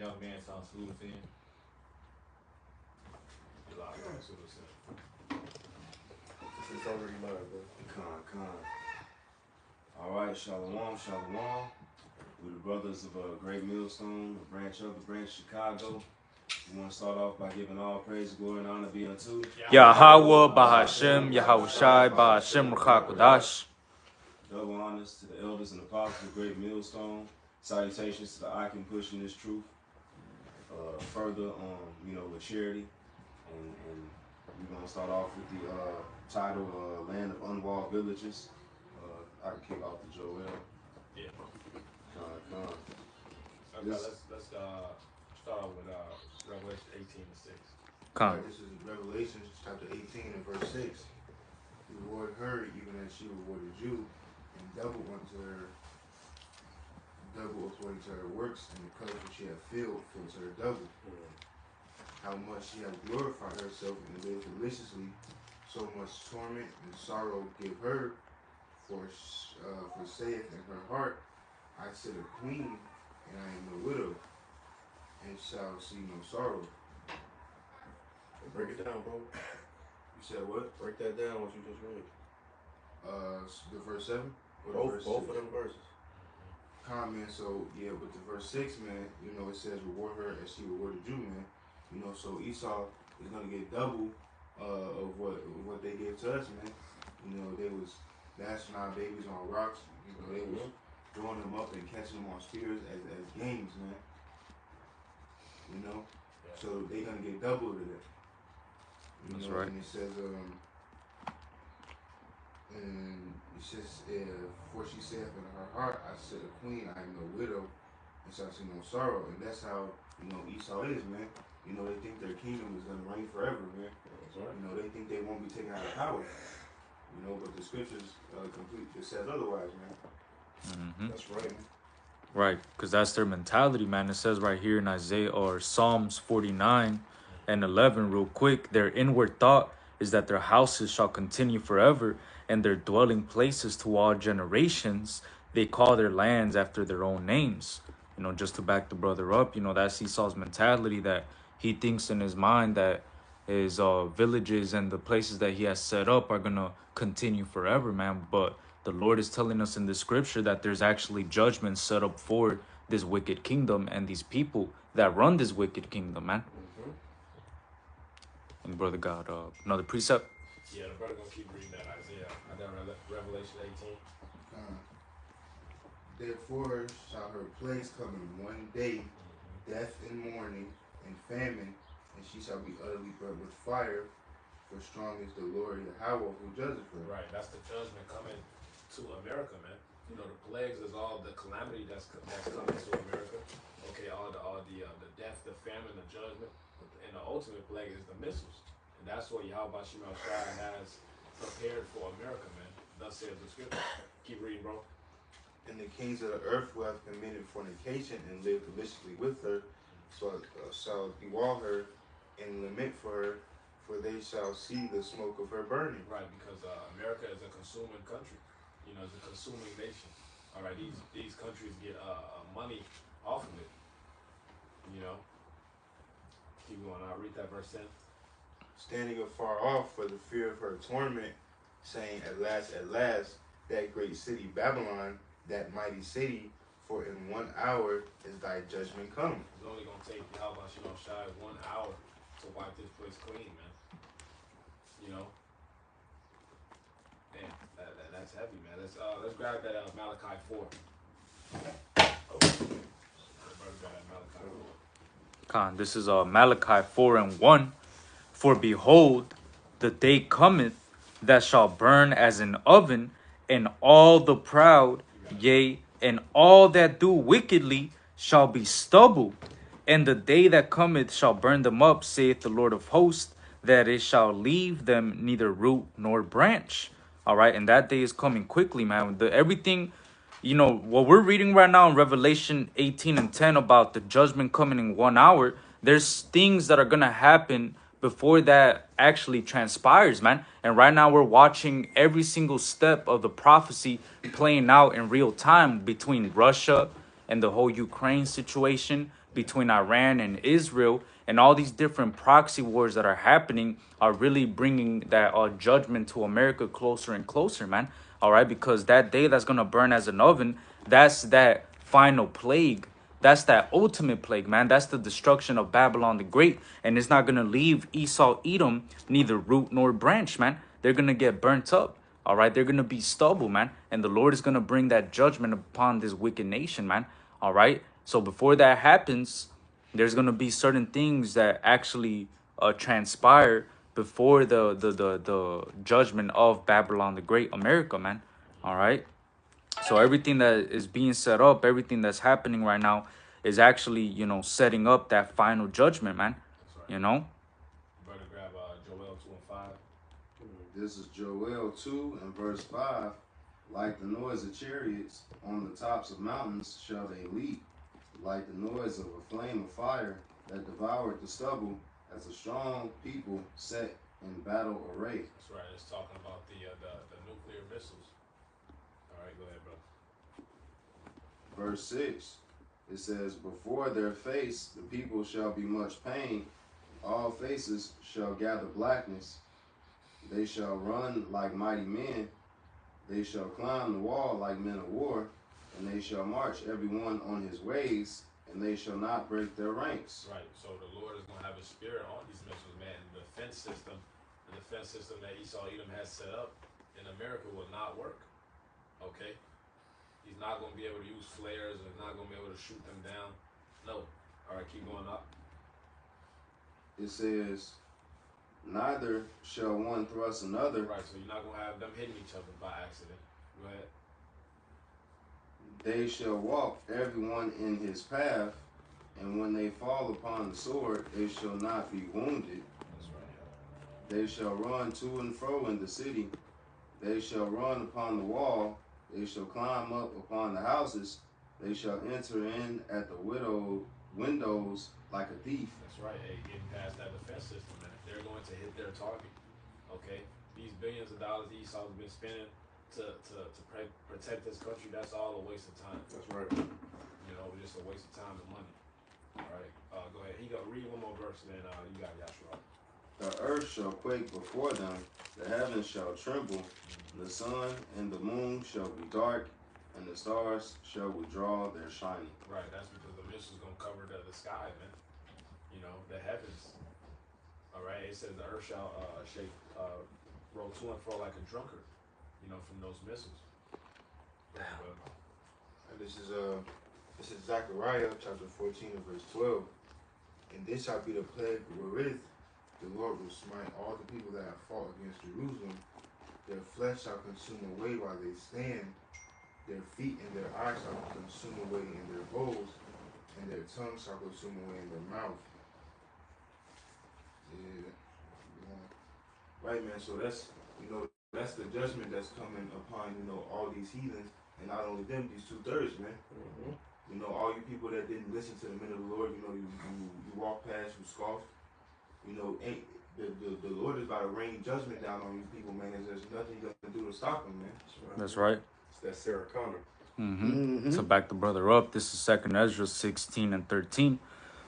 young man sounds smooth in. You like It's already live, bro. Con. Alright, Shalom. We're the brothers of a great millstone, a branch of the branch Chicago. We want to start off by giving all praise, glory, and honor be unto Yahweh Bahashem, Yahushai Bahashem Ruchakudash. double honors to the elders and apostles of great millstone. Salutations to the Icon pushing this truth further, with charity. And we're gonna start off with the title "Land of Unwalled Villages." I can kick off to Joel. Yeah. Con. Okay, let's start off with Revelation 18:6. Right, this is Revelation chapter 18 and verse 6. He rewarded her even as she rewarded you, and double according to her works, and the colors which she had filled to her double. How much she had glorified herself and lived deliciously, so much torment and sorrow give her, for saith in her heart, I sit a queen, and I am no widow, and shall see no sorrow. Break it down, bro. You said what? Break that down, what you just read. The verse 7? Or Both verse of them verses. Comment, so yeah, with the verse 6, man, it says reward her as she rewarded you, man. So Esau is gonna get double of what they gave to us, man. They was dashing our babies on rocks. They was throwing them up and catching them on spears as games, man. So they gonna get double of that. That's right. And it says, for she saith in her heart, I sit a queen, I am no widow, and shall see no sorrow. And that's how, Esau is, man. They think their kingdom is gonna reign forever, man. That's right. They think they won't be taken out of power. But the scriptures it says otherwise, man. That's right. Right, because that's their mentality, man. It says right here in Isaiah or Psalms 49 and 11, real quick, their inward thought is that their houses shall continue forever, and their dwelling places to all generations. They call their lands after their own names. Just to back the brother up, that's Esau's mentality, that he thinks in his mind that his villages and the places that he has set up are going to continue forever, man. But the Lord is telling us in the scripture that there's actually judgment set up for this wicked kingdom and these people that run this wicked kingdom, man. And brother got another precept. Yeah, the brother gonna keep reading that Isaiah. I got Revelation 18. Therefore shall her place come in one day, death and mourning and famine, and she shall be utterly burnt with fire, for strong is the Lord Yahweh who judges her. Right, that's the judgment coming to America, man. The plagues is all the calamity that's coming to America. Okay, all the death, the famine, the judgment, and the ultimate plague is the missiles, and that's what Yahweh Shai has prepared for America, man. Thus says the scripture. Keep reading, bro. And the kings of the earth who have committed fornication and lived deliciously with her shall bewail her and lament for her, for they shall see the smoke of her burning. Right, because America is a consuming country. It's a consuming nation. All right, these countries get money off of it. Keep going. I'll read that verse 10. Standing afar off for the fear of her torment, saying, at last, that great city Babylon, that mighty city, for in 1 hour is thy judgment come. It's only going to take Yahweh Shai 1 hour to wipe this place clean, man. Man, that's heavy, man. Let's grab that Malachi 4. Khan, this is Malachi 4 and 1. For behold, the day cometh that shall burn as an oven, and all the proud, yea, and all that do wickedly shall be stubble. And the day that cometh shall burn them up, saith the Lord of hosts, that it shall leave them neither root nor branch. All right, and that day is coming quickly, man. Everything, what we're reading right now in Revelation 18 and 10 about the judgment coming in 1 hour, there's things that are going to happen before that actually transpires, man. And right now we're watching every single step of the prophecy playing out in real time between Russia and the whole Ukraine situation, between Iran and Israel, and all these different proxy wars that are happening are really bringing that judgment to America closer and closer, man. All right, because that day that's gonna burn as an oven, that's that final plague. That's that ultimate plague, man. That's the destruction of Babylon the Great. And it's not going to leave Esau, Edom, neither root nor branch, man. They're going to get burnt up. All right. They're going to be stubble, man. And the Lord is going to bring that judgment upon this wicked nation, man. All right. So before that happens, there's going to be certain things that actually transpire before the judgment of Babylon the Great, America, man. All right. So everything that is being set up, everything that's happening right now is actually, setting up that final judgment, man. That's right. You know? Brother, grab Joel 2 and 5. This is Joel 2 and verse 5. Like the noise of chariots on the tops of mountains shall they leap, like the noise of a flame of fire that devoured the stubble, as a strong people set in battle array. That's right. It's talking about the nuclear missiles. All right, go ahead, brother. Verse 6, it says, Before their face the people shall be much pain, all faces shall gather blackness. They shall run like mighty men, they shall climb the wall like men of war, and they shall march every one on his ways, and they shall not break their ranks. Right, so the Lord is going to have a spirit on these missiles, man. The defense system that Esau Edom has set up in America will not work. Okay? He's not going to be able to use flares, or he's not going to be able to shoot them down. No. All right, keep going up. It says, Neither shall one thrust another. Right, so you're not going to have them hitting each other by accident. Go ahead. They shall walk every one in his path, and when they fall upon the sword, they shall not be wounded. That's right. They shall run to and fro in the city. They shall run upon the wall. They shall climb up upon the houses. They shall enter in at the windows like a thief. That's right. Hey, getting past that defense system, man. They're going to hit their target. Okay? These billions of dollars Esau's been spending to protect this country, that's all a waste of time. That's right. Just a waste of time and money. All right, go ahead. Read one more verse, then you got Yashua. The earth shall quake before them, the heavens shall tremble, the sun and the moon shall be dark, and the stars shall withdraw their shining. Right, that's because the missile's going to cover the sky, man. The heavens. All right, it says the earth shall roll to and fro like a drunkard, from those missiles. And this is Zechariah chapter 14 and verse 12. And this shall be the plague wherewith the Lord will smite all the people that have fought against Jerusalem. Their flesh shall consume away while they stand. Their feet and their eyes shall consume away in their holes, and their tongue shall consume away in their mouth. Yeah. Right, man. So that's the judgment that's coming upon all these heathens, and not only them, these 2/3, man. Mm-hmm. All you people that didn't listen to the men of the Lord, you walk past, you scoff. Ain't the Lord is about to rain judgment down on you people, man. And there's nothing you can do to stop him, man. That's right. It's that Sarah Connor. To back the brother up, this is 2 Ezra 16 and 13.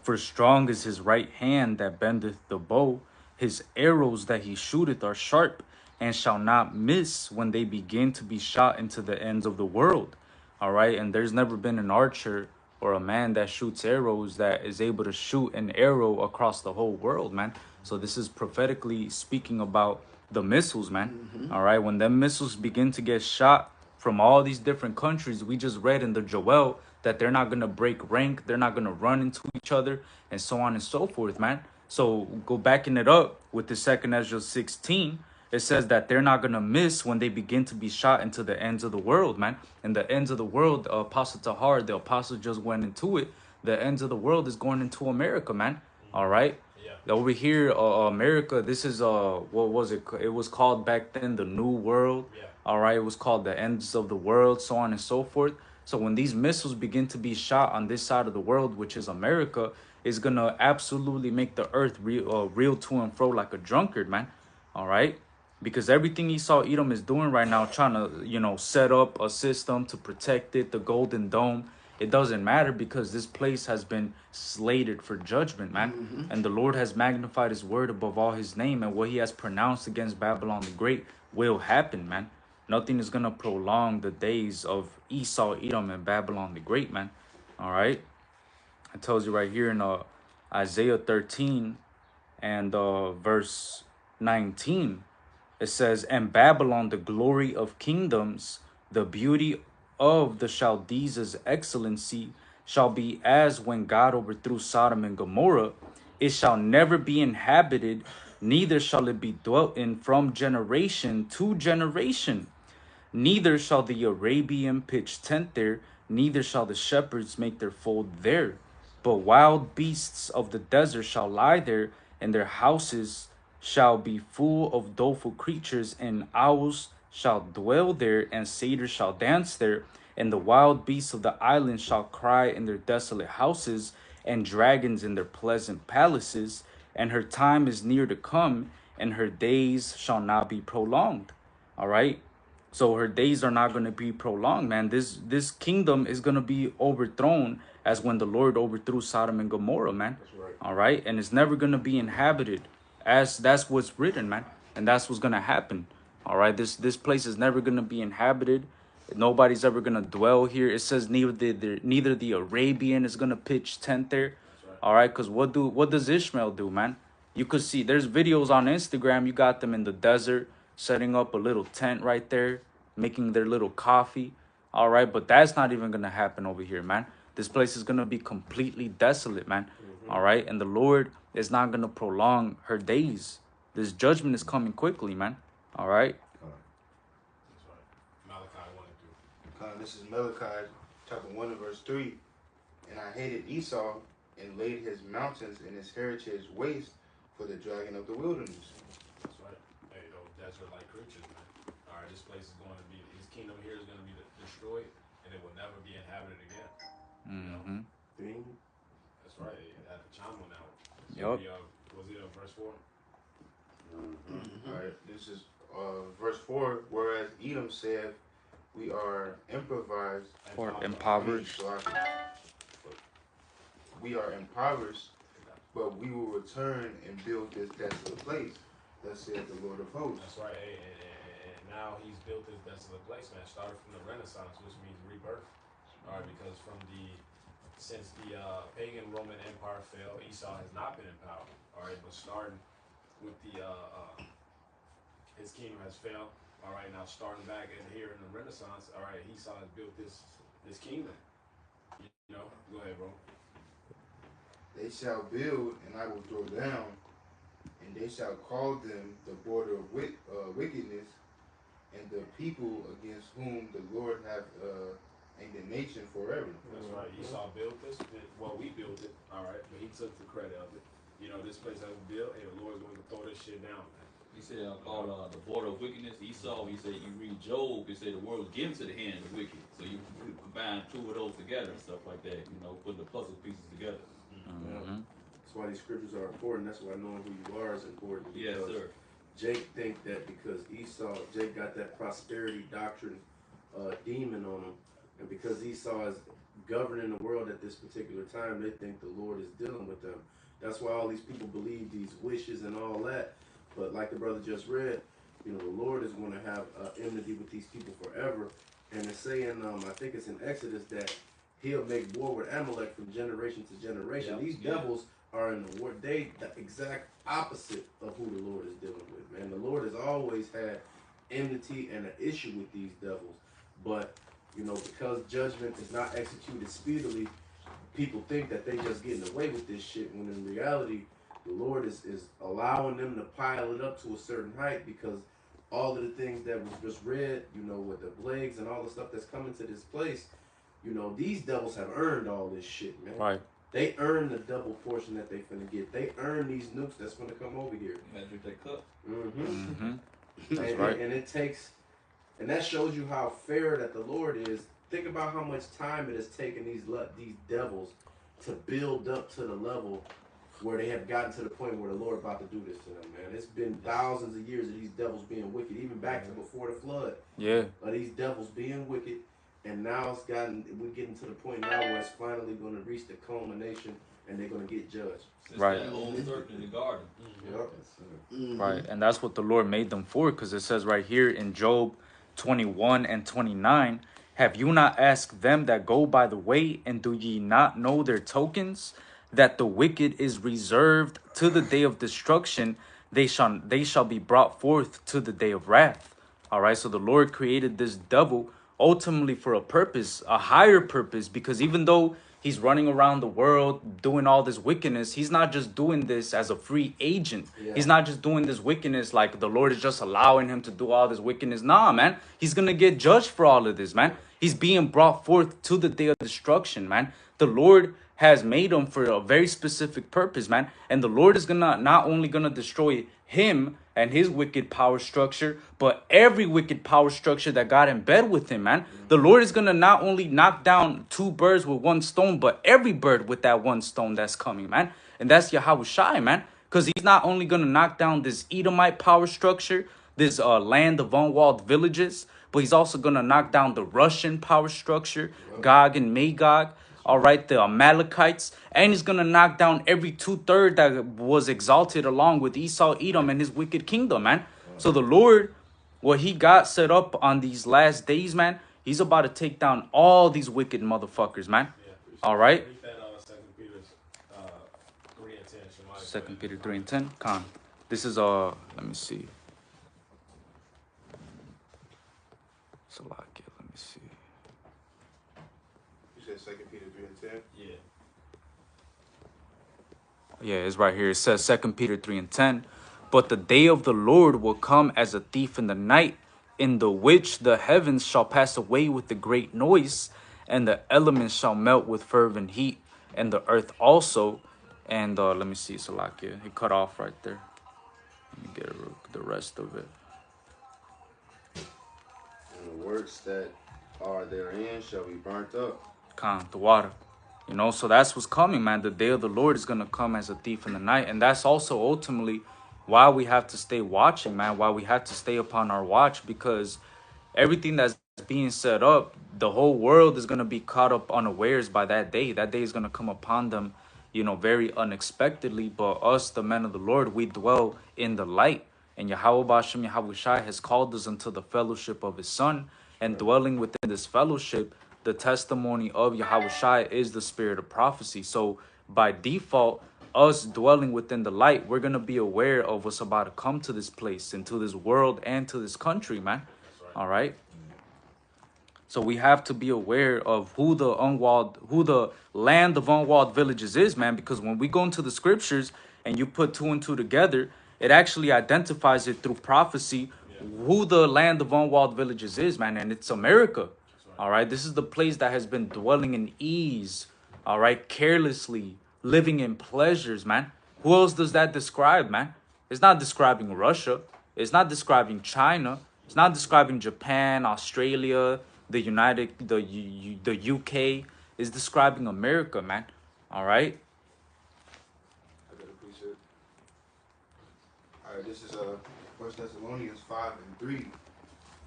For strong is his right hand that bendeth the bow. His arrows that he shooteth are sharp, and shall not miss when they begin to be shot into the ends of the world. All right, and there's never been an archer or a man that shoots arrows that is able to shoot an arrow across the whole world, man. So this is prophetically speaking about the missiles, man. All right, when them missiles begin to get shot from all these different countries, we just read in the Joel that they're not going to break rank, they're not going to run into each other, and so on and so forth, man. So go backing it up with the 2 Ezra 16, it says that they're not going to miss when they begin to be shot into the ends of the world, man. And the ends of the world, Apostle Tahar, the apostle just went into it. The ends of the world is going into America, man. All right. Yeah. Over here, America, this is, what was it? It was called back then the New World. Yeah. All right. It was called the ends of the world, so on and so forth. So when these missiles begin to be shot on this side of the world, which is America, it's going to absolutely make the earth reel to and fro like a drunkard, man. All right. Because everything Esau Edom is doing right now, trying to, set up a system to protect it, the Golden Dome, It doesn't matter because this place has been slated for judgment, man. And the Lord has magnified his word above all his name, and what he has pronounced against Babylon the Great will happen, man. Nothing is going to prolong the days of Esau, Edom, and Babylon the Great, man. All right. It tells you right here in Isaiah 13 and verse 19. It says, and Babylon, the glory of kingdoms, the beauty of the Chaldees' excellency, shall be as when God overthrew Sodom and Gomorrah. It shall never be inhabited, neither shall it be dwelt in from generation to generation. Neither shall the Arabian pitch tent there, neither shall the shepherds make their fold there. But wild beasts of the desert shall lie there, and their houses shall be full of doleful creatures, and owls shall dwell there, and satyrs shall dance there, and the wild beasts of the island shall cry in their desolate houses, and dragons in their pleasant palaces. And her time is near to come, and her days shall not be prolonged. All right. So her days are not going to be prolonged, man. This kingdom is going to be overthrown as when the Lord overthrew Sodom and Gomorrah, man. That's right. All right. And it's never going to be inhabited, as that's what's written, man. And that's what's going to happen. All right. This place is never going to be inhabited. Nobody's ever going to dwell here. It says neither the Arabian is going to pitch tent there. All right. Because what does Ishmael do, man? You could see there's videos on Instagram. You got them in the desert, setting up a little tent right there, making their little coffee. All right, but that's not even going to happen over here, man. This place is going to be completely desolate, man. All right, and the Lord is not going to prolong her days. This judgment is coming quickly, man. All right. That's right. Malachi 1 and 2. This is Malachi chapter 1 and verse 3. And I hated Esau and laid his mountains and his heritage waste for the dragon of the wilderness. That's right. Hey, those desert-like creatures, man. All right, this place is going to be, his kingdom here is going to be destroyed, and it will never be inhabited again. Mm-hmm. Thing. That's right. At the chime on out. Yup. Was it verse 4? Alright, this is verse 4. Whereas Edom said, we are improvised. Or impoverished. We are impoverished, but we will return and build this desolate place. Thus saith the Lord of hosts. That's right. And now he's built this desolate place, man. Started from the Renaissance, which means rebirth. All right, because since the pagan Roman Empire fell, Esau has not been in power. All right, but starting with his kingdom has failed. All right, now starting back in here in the Renaissance. All right, Esau has built this kingdom. You know, go ahead, bro. They shall build, and I will throw down, and they shall call them the border of wickedness, and the people against whom the Lord hath indignation forever. That's right. Esau built this. Well, we built it, all right, but he took the credit of it. You know, this place that we built, and the Lord's going to throw this shit down, man. He said called the border of wickedness. Esau, he said, you read Job, he said the world was given to the hand of the wicked. So you combine two of those together and stuff like that, you know, putting the puzzle pieces together. Mm-hmm. That's why these scriptures are important. That's why knowing who you are is important. Yes, sir. Jake think that because Jake got that prosperity doctrine demon on him, and because Esau is governing the world at this particular time, they think the Lord is dealing with them. That's why all these people believe these wishes and all that. But like the brother just read, you know, the Lord is going to have enmity with these people forever. And it's saying, I think it's in Exodus, that he'll make war with Amalek from generation to generation. Yep. These devils are in the war. They the exact opposite of who the Lord is dealing with, man. The Lord has always had enmity and an issue with these devils. But, you know, because judgment is not executed speedily, people think that they just getting away with this shit, when in reality, the Lord is allowing them to pile it up to a certain height, because all of the things that was just read, you know, with the plagues and all the stuff that's coming to this place, you know, these devils have earned all this shit, man. Right. They earn the double portion that they finna get. They earn these nukes that's gonna come over here. You gotta drink that cup. Mm-hmm. Mm-hmm. And, That's right. and it takes, and that shows you how fair that the Lord is. Think about how much time it has taken these devils to build up to the level where they have gotten to the point where the Lord about to do this to them, man. It's been thousands of years of these devils being wicked, even back to before the flood. Yeah. Of these devils being wicked, And now we're getting to the point now where it's finally going to reach the culmination, and they're going to get judged. Since Right. that old serpent in the garden. Yep. Right, and that's what the Lord made them for, because it says right here in Job 21 and 29, have you not asked them that go by the way, and do ye not know their tokens, that the wicked is reserved to the day of destruction, they shall be brought forth to the day of wrath. All right, so the Lord created this devil ultimately for a purpose, a higher purpose, because even though he's running around the world doing all this wickedness, he's not just doing this as a free agent. Yeah. He's not just doing this wickedness like the Lord is just allowing him to do all this wickedness. Nah, man. He's going to get judged for all of this, man. He's being brought forth to the day of destruction, man. The Lord has made him for a very specific purpose, man. And the Lord is gonna not only gonna destroy him and his wicked power structure, but every wicked power structure that got in bed with him, man. The Lord is gonna not only knock down 2 birds with 1 stone, but every bird with that 1 stone that's coming, man. And that's Yahweh Shai, man. Because he's not only gonna knock down this Edomite power structure, this land of unwalled villages, but he's also gonna knock down the Russian power structure, Gog and Magog. All right, the Amalekites, and he's gonna knock down every 2/3 that was exalted along with Esau, Edom, and his wicked kingdom, man. So the Lord, what he got set up on these last days, man, he's about to take down all these wicked motherfuckers, man. All right. Read that 2 Peter 3 and 10. Shemaiah. 2 Peter 3 and 10. Con. This is let me see. Salakia, let me see. You said 2 Peter 3 and 10? Yeah. Yeah, it's right here. It says 2 Peter 3 and 10. But the day of the Lord will come as a thief in the night, in the which the heavens shall pass away with a great noise, and the elements shall melt with fervent heat, and the earth also. And let me see, Salakia. He cut off right there. Let me get the rest of it. And the works that are therein shall be burnt up. Con, the water. You know, so that's what's coming, man. The day of the Lord is going to come as a thief in the night. And that's also ultimately why we have to stay watching, man. Why we have to stay upon our watch, because everything that's being set up, the whole world is going to be caught up unawares by that day. That day is going to come upon them, you know, very unexpectedly. But us, the men of the Lord, we dwell in the light. And Yahweh Bashem Yahweh Shai has called us into the fellowship of his son. And dwelling within this fellowship, the testimony of Yahweh Shai is the spirit of prophecy. So by default, us dwelling within the light, we're going to be aware of what's about to come to this place, into this world, and to this country, man. All right. So we have to be aware of who the land of unwalled villages is, man, because when we go into the scriptures and you put 2 and 2 together, it actually identifies it through prophecy who the land of unwalled villages is, man, and it's America. All right, this is the place that has been dwelling in ease, all right, carelessly, living in pleasures, man. Who else does that describe, man? It's not describing Russia. It's not describing China. It's not describing Japan, Australia, the UK. It's describing America, man. All right. I got a precept. All right, this is 1 Thessalonians 5 and 3.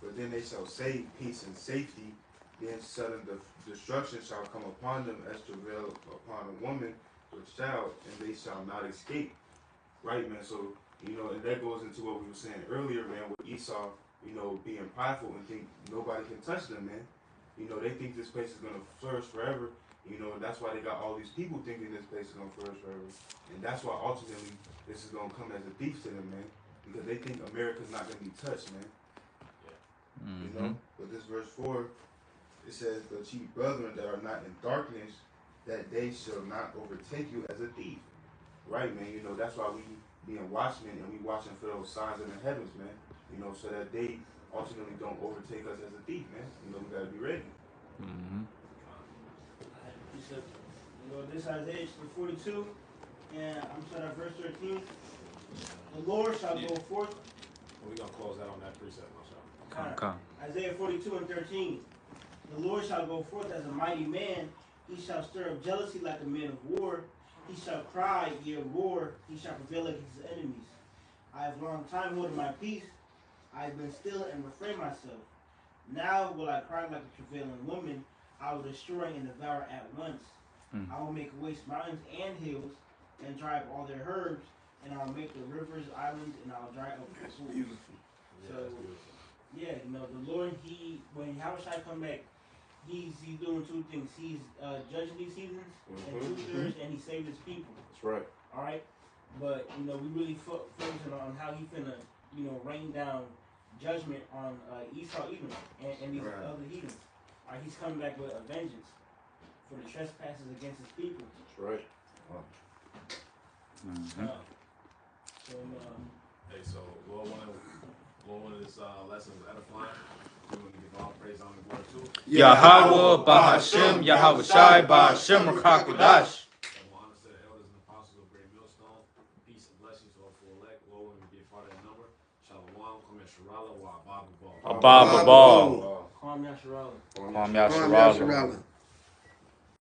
But then they shall say peace and safety, then sudden destruction shall come upon them as travail upon a woman with child, and they shall not escape. Right, man? So, you know, and that goes into what we were saying earlier, man, with Esau, you know, being prideful and think nobody can touch them, man. You know, they think this place is going to flourish forever. You know, and that's why they got all these people thinking this place is going to flourish forever. And that's why ultimately this is going to come as a thief to them, man. Because they think America's not going to be touched, man. Mm-hmm. You know, but this verse 4, it says, the chief brethren that are not in darkness, that they shall not overtake you as a thief. Right, man. You know, that's why we being watchmen and we watching for those signs in the heavens, man. You know, so that they ultimately don't overtake us as a thief, man. You know, we got to be ready. Mm-hmm. You know, this Isaiah 42, and I'm sorry, verse 13. The Lord shall go forth. We're going to close out on that precept, myself. Come. Isaiah 42 and 13. The Lord shall go forth as a mighty man. He shall stir up jealousy like a man of war. He shall cry, yea, roar. He shall prevail against his enemies. I have long time holding my peace. I have been still and refrained myself. Now will I cry like a travailing woman. I will destroy and devour at once. I will make waste mountains and hills, and dry up all their herbs, and I will make the rivers islands, and I will dry up the pools. So, yeah, you know, the Lord, when Yahushua come back, he's doing two things. He's judging these heathens and truthers, and he saved his people. That's right. All right, but you know, we really focusing on how he finna, you know, rain down judgment on Esau, Edom, and these other heathens. All right, he's coming back with a vengeance for the trespasses against his people. That's right. Hey, so Lord wanted this lesson was edifying. We want to give all praise on the glory too. Yahweh, Bahashem, Yahweh Shai, Bahashem, Rakakudash. And we'll honor to the elders and apostles of Great Millstone. Peace and blessings to all full elect. Lord, when we be a part of that number. Shalom, Kwame Sharala, wa Abba Ball. Abba Babal. Kwam Yasharala. Kwam Yasharala.